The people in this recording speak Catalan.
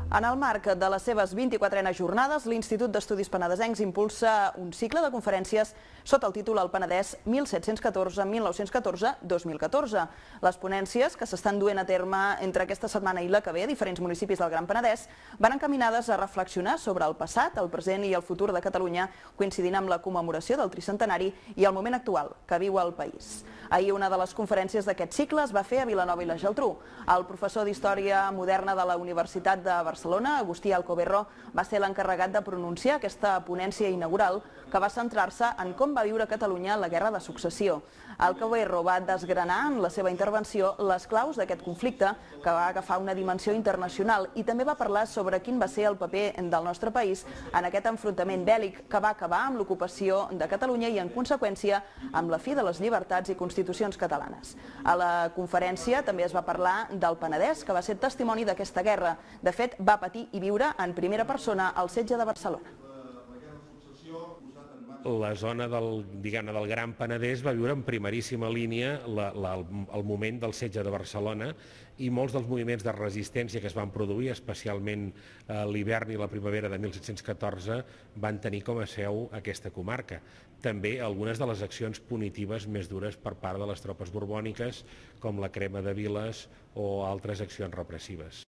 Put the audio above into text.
En el marc de les seves 24enes jornades, l'Institut d'Estudis Penedesencs impulsa un cicle de conferències sota el títol El Penedès 1714-1914-2014. Les ponències, que s'estan duent a terme entre aquesta setmana i la que ve a diferents municipis del Gran Penedès, van encaminades a reflexionar sobre el passat, el present i el futur de Catalunya, coincidint amb la commemoració del tricentenari i el moment actual que viu el país. Ahir una de les conferències d'aquest cicle es va fer a Vilanova i la Geltrú. El professor d'Història Moderna de la Universitat de Barcelona, Agustí Alcoberro, va ser l'encarregat de pronunciar aquesta ponència inaugural que va centrar-se en com va viure Catalunya la Guerra de Successió. Alcoberro va desgranar en la seva intervenció les claus d'aquest conflicte que va agafar una dimensió internacional i també va parlar sobre quin va ser el paper del nostre país en aquest enfrontament bèl·lic que va acabar amb l'ocupació de Catalunya i en conseqüència amb la fi de les llibertats i constitucions catalanes. A la conferència també es va parlar del Penedès, que va ser testimoni d'aquesta guerra. De fet, va patir i viure en primera persona el setge de Barcelona. La zona del Gran Penedès va viure en primeríssima línia el moment del setge de Barcelona i molts dels moviments de resistència que es van produir, especialment l'hivern i la primavera de 1714, van tenir com a seu aquesta comarca. També algunes de les accions punitives més dures per part de les tropes borbòniques, com la crema de viles o altres accions repressives.